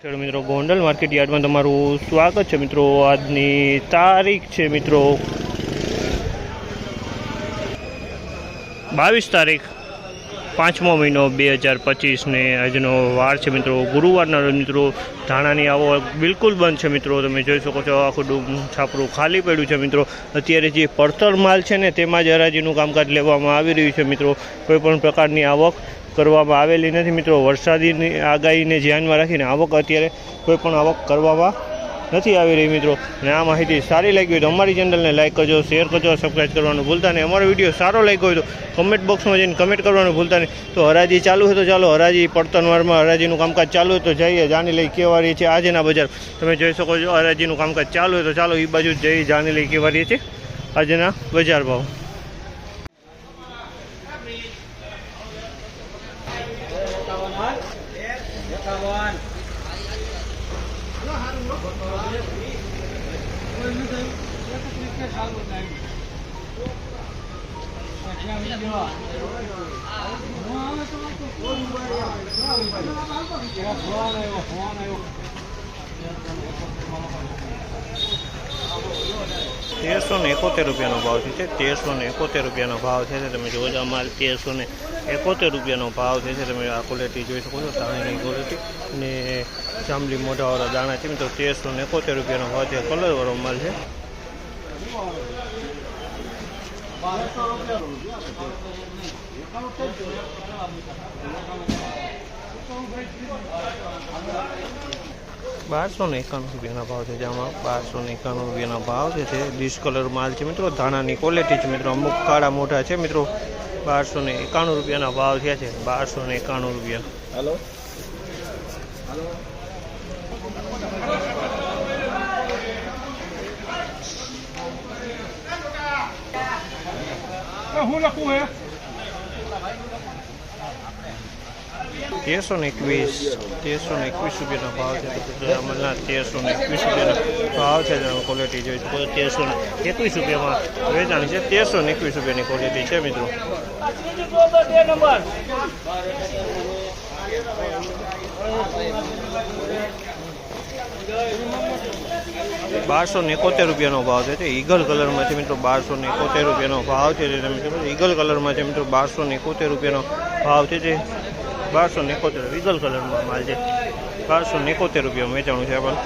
ખેડૂત મિત્રો ગોંડલ માર્કેટ યાર્ડમાં તમારું સ્વાગત છે મિત્રો। આજની તારીખ છે મિત્રો 22 તારીખ 5મો મહિનો 2025 ને આજનો વાર છે મિત્રો ગુરુવારના રોજ મિત્રો। ધાણાની આવક બિલકુલ બંધ છે મિત્રો। તમે જોઈ શકો છો આખું છાપરું ખાલી પડ્યું છે મિત્રો। અત્યારે જે પડતર માલ છે ને તેમાં જ હરાજીનું કામકાજ લેવામાં આવી રહ્યું છે મિત્રો। કોઈપણ પ્રકારની આવક કરવામાં આવેલી નથી મિત્રો। વરસાદની આગાહીને ધ્યાનમાં રાખીને આવક અત્યારે કોઈપણ આવક કરવામાં નથી આવી રહી મિત્રો। અને આ માહિતી સારી લાગી હોય તો અમારી ચેનલને લાઈક કરજો, શેર કરજો, સબસ્ક્રાઈબ કરવાનું ભૂલતા નહીં। અમારો વિડીયો સારો લાગ્યો હોય તો કમેન્ટ બોક્સમાં જઈને કમેન્ટ કરવાનું ભૂલતા નહીં। તો હરાજી ચાલુ હોય તો ચાલો હરાજી પડતરવારમાં હરાજીનું કામકાજ ચાલુ હોય તો જઈએ જાણી લઈ કેવા રહી છે આજના બજાર। તમે જોઈ શકો છો હરાજીનું કામકાજ ચાલુ હોય તો ચાલો એ બાજુ જઈ જાણી લઈ કેવા રહી છે આજના બજાર ભાવ। ₹1371 ભાવ છે। 1371 ભાવ છે। તમે જોજો માલ ₹1371 ભાવ છે। તમે આ ક્વોલિટી જોઈ શકો છો ધાણાની ક્વોલિટી અને જાંબલી મોઢાવાળા દાણા છે મિત્રો। ₹1371 ભાવ છે। કલરવાળો માલ છે। ₹1291 ભાવ છે। જેમાં ₹1291 ભાવ છે। ડિસ્કલર માલ છે મિત્રો। ધાણાની ક્વોલિટી છે મિત્રો। અમુક કાળા મોઢા છે મિત્રો। ₹1291 ભાવ થયા છે। ₹1291। હેલો હું લખું હે ₹1321 ભાવ છે। અમલના ₹1321 ભાવ છે। ક્વોલિટી જોઈ શકો ₹1321 વેચાણ છે। ₹1321 ક્વોલિટી છે મિત્રો। ₹1271 ભાવ છે। ઈગલ કલરમાં છે મિત્રો। ₹1271 ભાવ છે। ઈગલ કલરમાં છે મિત્રો। ₹1271 ભાવ છે। 1271 ઈગલ કલરમાં માલ છે। ₹1271 વેચાણું છે। પણ